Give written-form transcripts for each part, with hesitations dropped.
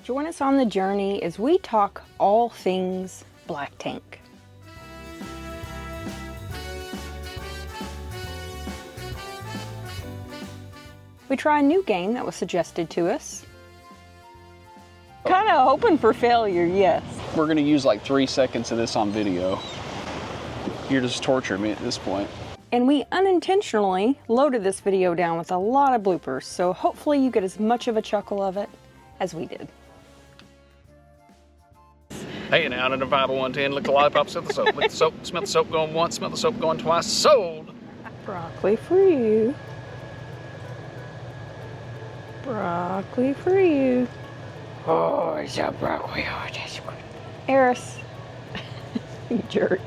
Join us on the journey as we talk all things black tank. We try a new game that was suggested to us. Kind of hoping for failure, yes. We're gonna use like 3 seconds of this on video. You're just torturing me at this point. And we unintentionally loaded this video down with a lot of bloopers, so hopefully you get as much of a chuckle of it as we did. Hey, now in a 50110, lick the lollipop, smell the soap, lick the soap, smell the soap going once, smell the soap going twice, sold! Broccoli for you. Broccoli for you. Oh, it's a broccoli. Oh, that's good. Eris. You jerk.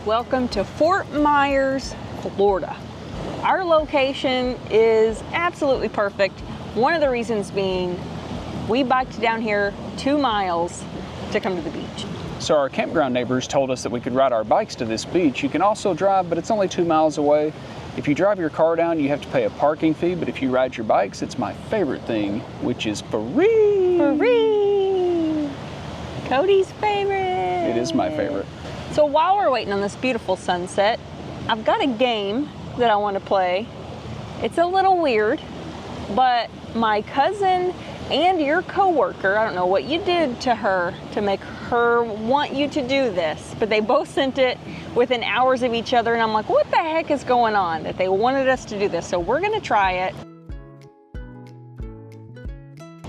Welcome to Fort Myers, Florida. Our location is absolutely perfect. One of the reasons being we biked down here 2 miles to come to the beach. So our campground neighbors told us that we could ride our bikes to this beach. You can also drive, but it's only 2 miles away. If you drive your car down, you have to pay a parking fee, but if you ride your bikes, it's my favorite thing, which is free. Free! Cody's favorite. It is my favorite. So while we're waiting on this beautiful sunset, I've got a game that I want to play. It's a little weird, but my cousin and your coworker, I don't know what you did to her to make her want you to do this, but they both sent it within hours of each other, and I'm like, what the heck is going on that they wanted us to do this? So we're gonna try it.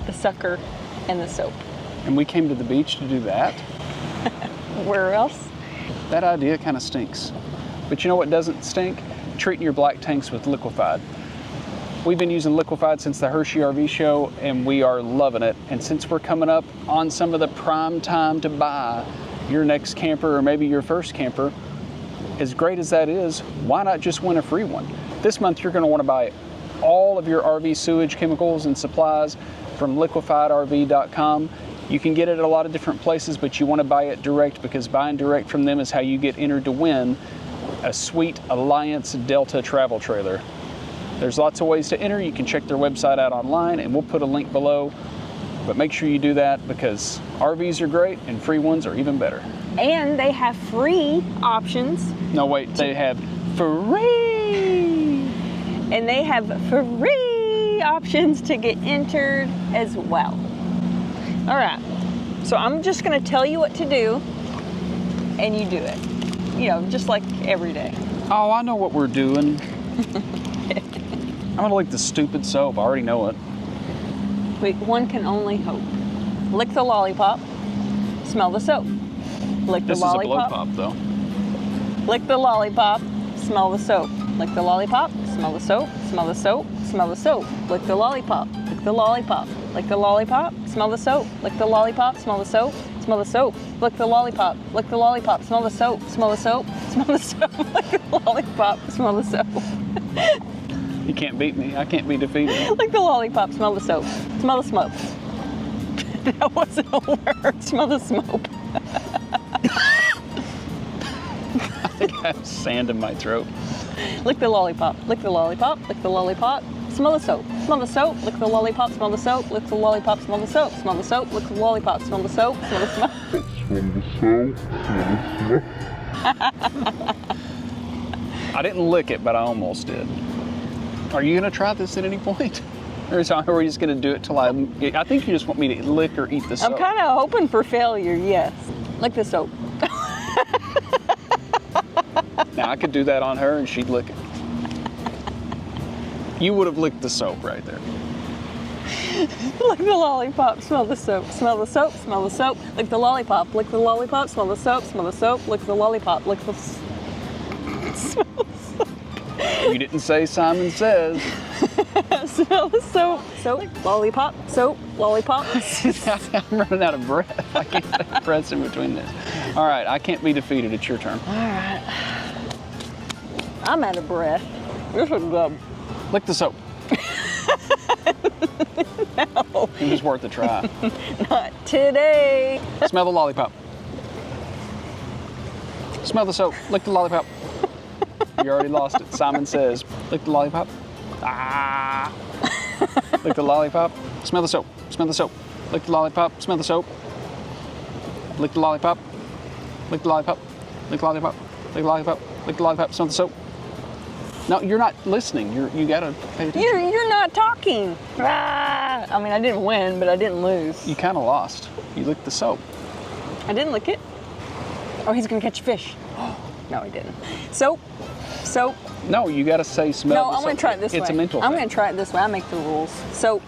The sucker and the soap. And we came to the beach to do that? Where else? That idea kind of stinks. But you know what doesn't stink? Treating your black tanks with LIQUIFIED. We've been using LIQUIFIED since the Hershey RV show, and we are loving it. And since we're coming up on some of the prime time to buy your next camper or maybe your first camper, as great as that is, why not just win a free one? This month you're going to want to buy all of your RV sewage chemicals and supplies from liquifiedrv.com. You can get it at a lot of different places, but you want to buy it direct because buying direct from them is how you get entered to win a sweet Alliance Delta travel trailer. There's lots of ways to enter. You can check their website out online, and we'll put a link below. But make sure you do that because RVs are great and free ones are even better. And they have free options. No, wait, they have free! And they have free options to get entered as well. All right, so I'm just gonna tell you what to do, and you do it. You know, just like every day. Oh, I know what we're doing. I'm gonna lick the stupid soap, I already know it. Wait, one can only hope. Lick the lollipop, smell the soap. Lick the lollipop. This is a blow pop, though. Lick the lollipop, smell the soap. Lick the lollipop, smell the soap, smell the soap, smell the soap. Lick the lollipop, lick the lollipop. Lick the lollipop, smell the soap. Lick the lollipop, smell the soap, smell the soap. Lick the lollipop, lick the lollipop, smell the soap, smell the soap, smell the soap. Lick the lollipop, smell the soap. You can't beat me, I can't be defeated. Lick the lollipop, smell the soap, smell the smoke. That wasn't a word, smell the smoke. I think I have sand in my throat. Lick the lollipop, lick the lollipop, lick the lollipop. Smell the soap, lick the lollipop, smell the soap, lick the lollipop, smell the soap, smell the soap, lick the lollipop, smell the soap, smell the smoke. I didn't lick it, but I almost did. Are you gonna try this at any point? Or are we just gonna do it till I think you just want me to lick or eat the soap. I'm kind of hoping for failure, yes. Lick the soap. Now I could do that on her and she'd lick it. You would have licked the soap right there. Lick the lollipop, smell the soap, smell the soap, smell the soap. Lick the lollipop, lick the lollipop, smell the soap, smell the soap. Lick the lollipop, lick the smell the soap. You didn't say Simon Says. Smell the soap, soap, lollipop, soap, lollipop. I'm running out of breath. I can't take breaths in between this. All right, I can't be defeated. It's your turn. All right. I'm out of breath. This is good. Lick the soap. No. It was worth a try. Not today. Smell the lollipop. Smell the soap. Lick the lollipop. You already lost it. Simon Says. Lick the lollipop. Ah. Lick the lollipop. Smell the soap. Smell the soap. Lick the lollipop. Smell the soap. Lick the lollipop. Lick the lollipop. Lick the lollipop. Lick the lollipop. Lick the lollipop. Smell the soap. No, you're not listening. You gotta pay attention. You're not talking. Ah. I mean, I didn't win, but I didn't lose. You kind of lost. You licked the soap. I didn't lick it. Oh, he's gonna catch fish. No, he didn't. Soap. Soap. No, you gotta say smell No, the soap. I'm gonna try it this way. It's a mental I'm thing. gonna try it this way. I make the rules. Soap.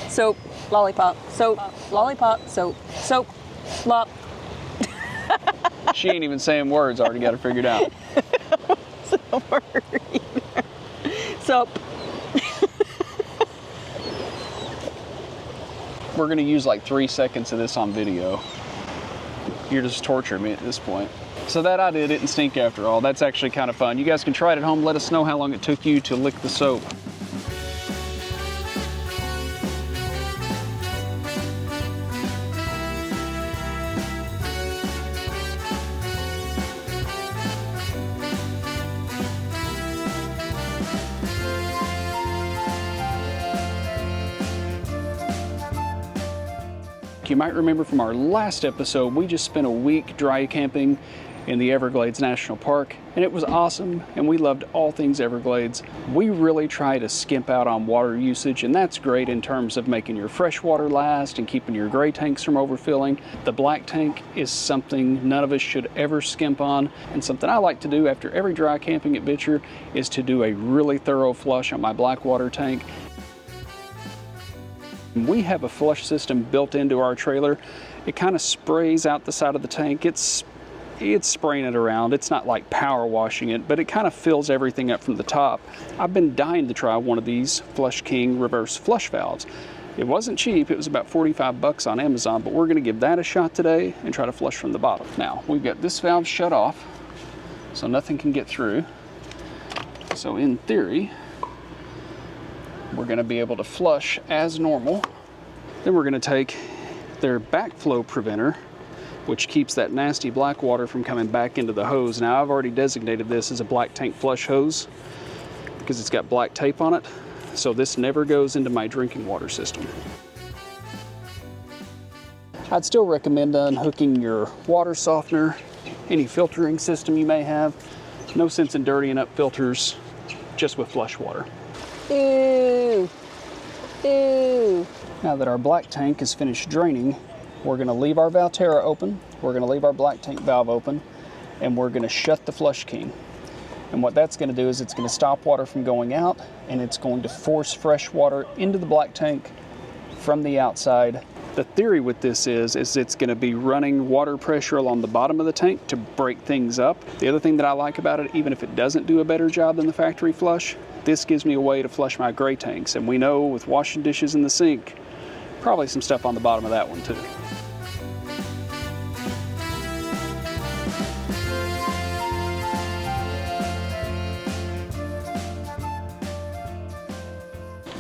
Soap. Lollipop. Soap. Lollipop. Soap. Soap. Lop. She ain't even saying words. I already got it figured out. Soap. We're gonna use like 3 seconds of this on video. You're just torturing me at this point. So that idea didn't stink after all. That's actually kind of fun. You guys can try it at home. Let us know how long it took you to lick the soap. You might remember from our last episode, we just spent a week dry camping in the Everglades National Park, and it was awesome, and we loved all things Everglades. We really try to skimp out on water usage, and that's great in terms of making your fresh water last and keeping your gray tanks from overfilling. The black tank is something none of us should ever skimp on, and something I like to do after every dry camping adventure is to do a really thorough flush on my black water tank. We have a flush system built into our trailer. It kind of sprays out the side of the tank. It's spraying it around. It's not like power washing it, but it kind of fills everything up from the top. I've been dying to try one of these Flush King reverse flush valves. It wasn't cheap. It was about 45 bucks on Amazon, but we're going to give that a shot today and try to flush from the bottom. Now, we've got this valve shut off, so nothing can get through. So in theory, we're going to be able to flush as normal. Then we're going to take their backflow preventer, which keeps that nasty black water from coming back into the hose. Now, I've already designated this as a black tank flush hose because it's got black tape on it, so this never goes into my drinking water system. I'd still recommend unhooking your water softener, any filtering system you may have. No sense in dirtying up filters just with flush water. Ew. Ew. Now that our black tank is finished draining, we're going to leave our Valterra open, we're going to leave our black tank valve open, and we're going to shut the Flush King. And what that's going to do is it's going to stop water from going out, and it's going to force fresh water into the black tank from the outside. The theory with this is it's going to be running water pressure along the bottom of the tank to break things up. The other thing that I like about it, even if it doesn't do a better job than the factory flush, this gives me a way to flush my gray tanks. And we know with washing dishes in the sink, probably some stuff on the bottom of that one too.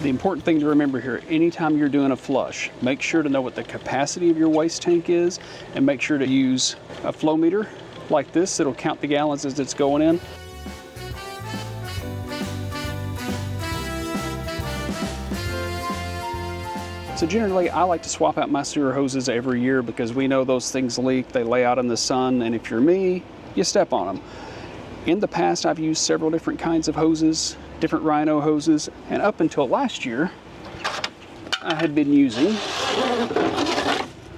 The important thing to remember here, anytime you're doing a flush, make sure to know what the capacity of your waste tank is, and make sure to use a flow meter like this. It'll count the gallons as it's going in. So generally, I like to swap out my sewer hoses every year because we know those things leak, they lay out in the sun, and if you're me, you step on them. In the past, I've used several different kinds of hoses, different Rhino hoses, and up until last year, I had been using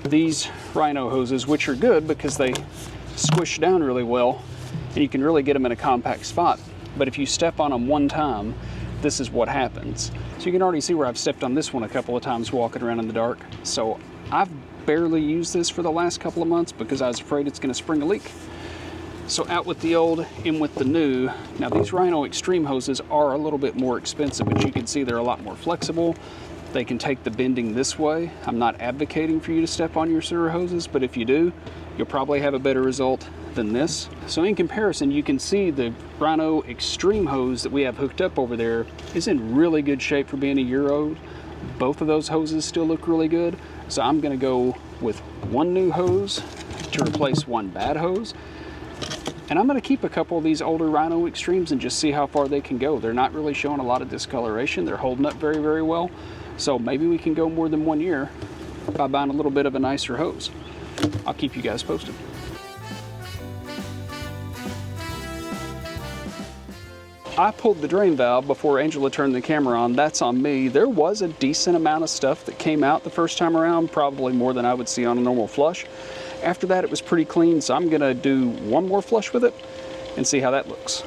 these Rhino hoses, which are good because they squish down really well, and you can really get them in a compact spot. But if you step on them one time, this is what happens. So you can already see where I've stepped on this one a couple of times walking around in the dark. So I've barely used this for the last couple of months because I was afraid it's going to spring a leak. So out with the old, in with the new. Now these Rhino Extreme hoses are a little bit more expensive, but you can see they're a lot more flexible They can take the bending this way. I'm not advocating for you to step on your sewer hoses, but if you do, you'll probably have a better result than this. So in comparison, you can see the Rhino Extreme hose that we have hooked up over there is in really good shape for being a year old. Both of those hoses still look really good. So I'm gonna go with one new hose to replace one bad hose. And I'm gonna keep a couple of these older Rhino Extremes and just see how far they can go. They're not really showing a lot of discoloration. They're holding up very, very well. So maybe we can go more than 1 year by buying a little bit of a nicer hose. I'll keep you guys posted. I pulled the drain valve before Angela turned the camera on. That's on me. There was a decent amount of stuff that came out the first time around, probably more than I would see on a normal flush. After that, it was pretty clean, so I'm gonna do one more flush with it and see how that looks.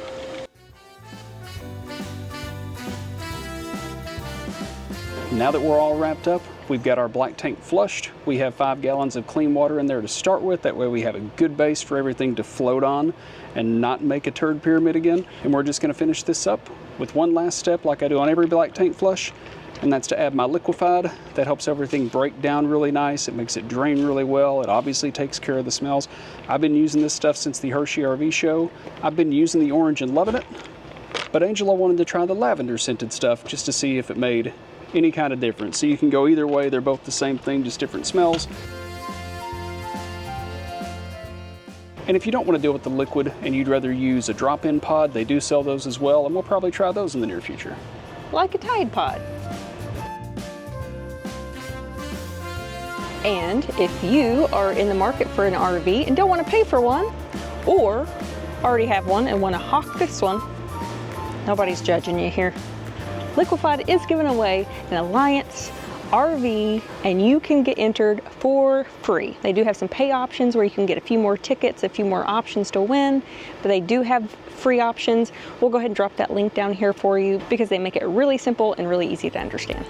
Now that we're all wrapped up, we've got our black tank flushed. We have 5 gallons of clean water in there to start with. That way we have a good base for everything to float on and not make a turd pyramid again. And we're just gonna finish this up with one last step like I do on every black tank flush, and that's to add my liquefied. That helps everything break down really nice. It makes it drain really well. It obviously takes care of the smells. I've been using this stuff since the Hershey RV show. I've been using the orange and loving it, but Angela wanted to try the lavender scented stuff just to see if it made any kind of difference. So you can go either way. They're both the same thing, just different smells. And if you don't want to deal with the liquid and you'd rather use a drop-in pod, they do sell those as well, and we'll probably try those in the near future. Like a Tide Pod. And if you are in the market for an RV and don't want to pay for one, or already have one and want to hawk this one, nobody's judging you here. LIQUIFIED is giving away an Alliance RV, and you can get entered for free. They do have some pay options where you can get a few more tickets, a few more options to win, but they do have free options. We'll go ahead and drop that link down here for you because they make it really simple and really easy to understand.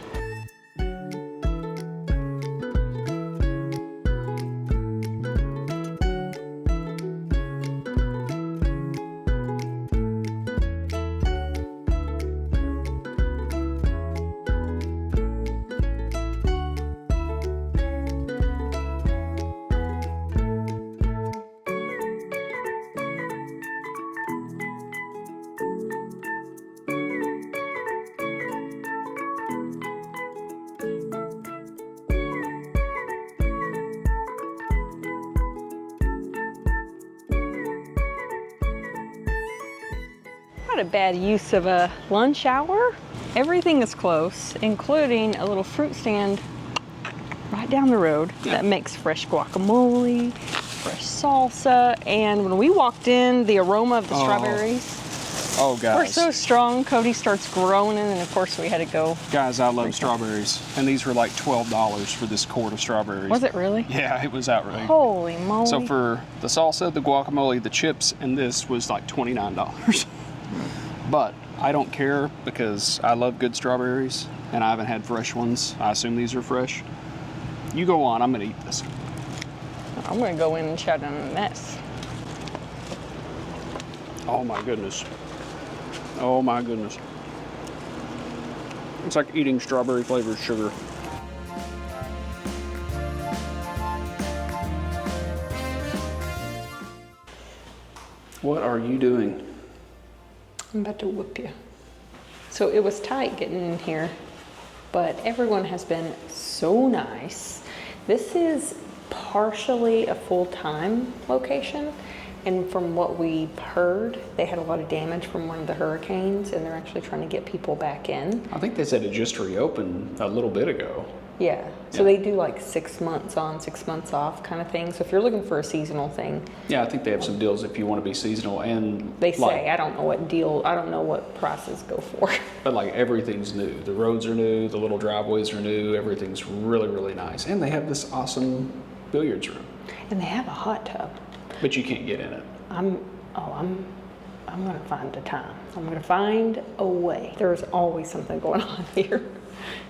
Not a bad use of a lunch hour. Everything is close, including a little fruit stand right down the road that makes fresh guacamole, fresh salsa, and when we walked in, the aroma of the strawberries were so strong. Cody starts groaning, and of course we had to go. Guys, I love strawberries, and these were like $12 for this quart of strawberries. Was it really? Yeah, it was outrageous. Holy moly. So for the salsa, the guacamole, the chips, and this was like $29. But I don't care because I love good strawberries, and I haven't had fresh ones. I assume these are fresh. You go on, I'm gonna eat this. I'm gonna go in and chow down a mess. Oh my goodness. Oh my goodness. It's like eating strawberry flavored sugar. What are you doing? I'm about to whoop you. So it was tight getting in here, but everyone has been so nice. This is partially a full-time location, and from what we've heard, they had a lot of damage from one of the hurricanes, and they're actually trying to get people back in. I think they said it just reopened a little bit ago. Yeah, so they do like 6 months on, 6 months off kind of thing. So if you're looking for a seasonal thing. Yeah, I think they have some deals if you want to be seasonal, and they say, I don't know what deal, I don't know what prices go for. But like everything's new. The roads are new, the little driveways are new, everything's really, really nice. And they have this awesome billiards room. And they have a hot tub. But you can't get in it. I'm gonna find a time. I'm gonna find a way. There's always something going on here.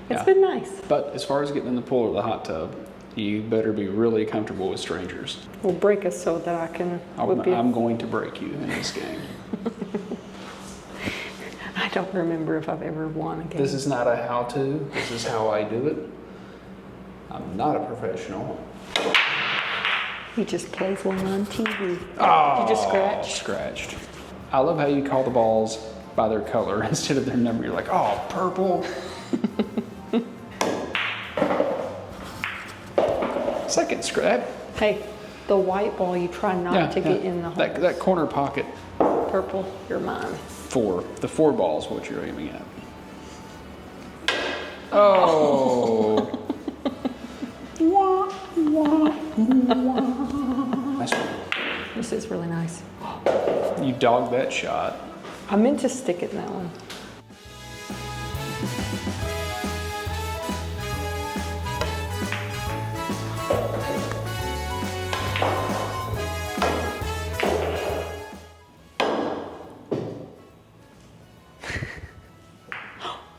It's been nice. But as far as getting in the pool or the hot tub, you better be really comfortable with strangers. Well, break us so that I can whip you. I'm going to break you in this game. I don't remember if I've ever won a game. This is not a how-to. This is how I do it. I'm not a professional. He just plays one on TV. Oh, You just scratched? Scratched. I love how you call the balls by their color instead of their number. You're like, oh, purple. Second scrap. Hey, the white ball, you try not to get in the hole. That corner pocket. Purple, you're mine. The four balls, what you're aiming at. Oh. Wah, wah, wah. Nice one. This is really nice. You dogged that shot. I meant to stick it in that one.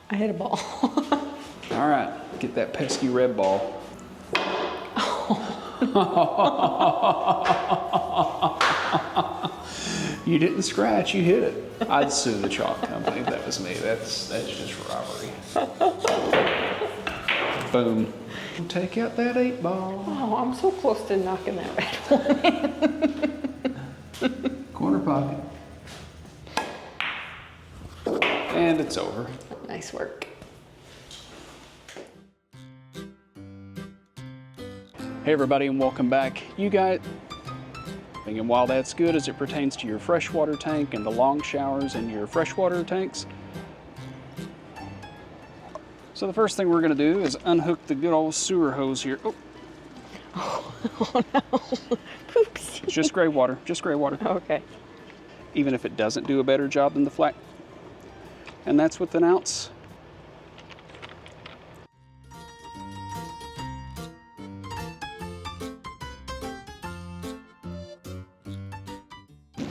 I hit a ball. All right, get that pesky red ball. You didn't scratch, you hit it. I'd sue the chalk company if that was me. That's just robbery. Boom. Take out that 8 ball. Oh, I'm so close to knocking that red one. Corner pocket. And it's over. Nice work. Hey everybody, and welcome back. You guys, and while that's good as it pertains to your freshwater tank and the long showers in your freshwater tanks, so the first thing we're gonna do is unhook the good old sewer hose here. Oh, Oh no. Poopsie. it's just gray water, just gray water. Okay. Even if it doesn't do a better job than the flat. And that's with an ounce.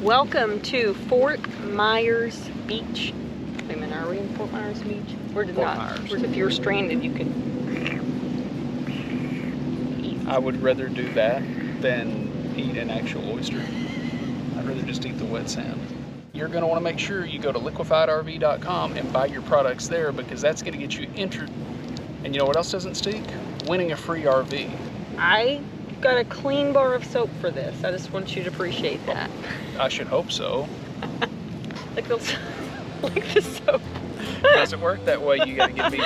Welcome to Fort Myers Beach. Wait a minute, are we in Fort Myers Beach? Fort Myers. If you're stranded, you could eat. I would rather do that than eat an actual oyster. I'd rather just eat the wet sand. You're going to want to make sure you go to LIQUIFIEDRV.com and buy your products there, because that's going to get you entered. And you know what else doesn't stink? Winning a free RV. I got a clean bar of soap for this. I just want you to appreciate that. I should hope so. Like the soap. Does it work that way? You gotta give me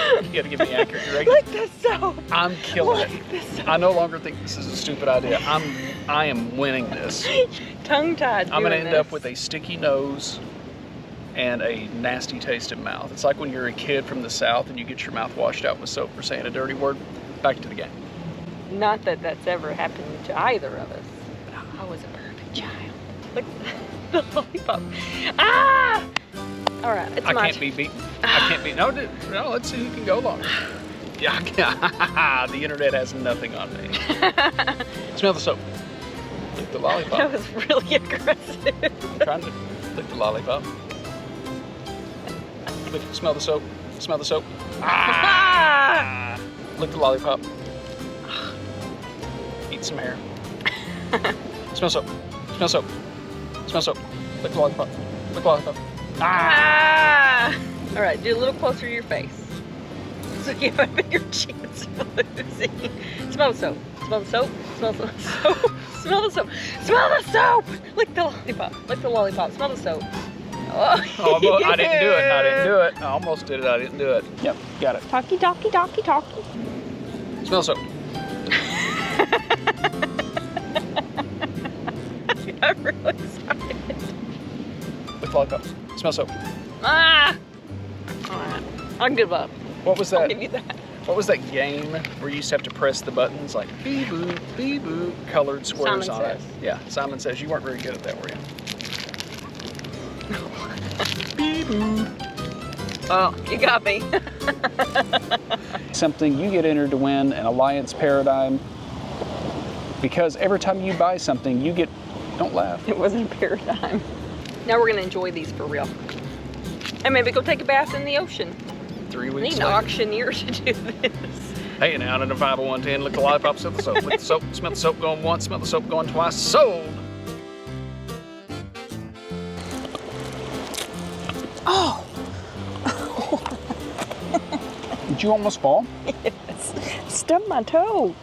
accurate directions. Like the soap. I'm killing Like it. the soap. I no longer think this is a stupid idea. I am winning this. Tongue-tied. I'm gonna end up with a sticky nose and a nasty taste in mouth. It's like when you're a kid from the South and you get your mouth washed out with soap for saying a dirty word. Back to the game. Not that that's ever happened to either of us. But I was a perfect child. Like the lollipop. Ah! All right, it's I my can't be beaten. I can't be. No, let's see who can go longer. Yeah, the internet has nothing on me. Smell the soap. Lick the lollipop. That was really aggressive. I'm trying to lick the lollipop. Smell the soap. Smell the soap. Ah! Lick the lollipop. Eat some hair. Smell soap. Smell soap. Smell soap. Lick the lollipop. Lick the lollipop. Ah! All right, do a little closer to your face. So you have a bigger chance of losing. Smell the soap. Smell the soap. Smell the soap. Smell the soap. Smell the soap. Lick the lollipop. Lick the lollipop. Smell the soap. Oh, I didn't do it. I didn't do it. I almost did it. I didn't do it. Yep, got it. Talkie, talkie, talkie, talkie. Smell soap. I'm really excited. Lick lollipop. Smell soap. Ah! All right, I'll give up. What was I'll that? give you that. What was that game where you used to have to press the buttons like beep boop, colored squares Simon on Says. it? Yeah, Simon Says. You weren't very good at that, were you? Beep boop. Oh, you got me. Something you get entered to win an Alliance Paradigm, because every time you buy something, you get. Don't laugh. It wasn't a paradigm. Now we're gonna enjoy these for real. And maybe go take a bath in the ocean. 3 We weeks need an later. auctioneer to do this. Hey, now in a 50110, lick the lollipop, smell the soap. Lick the soap, smell the soap going once, smell the soap going twice. Sold! Did you almost fall? Yes. Stubbed my toe.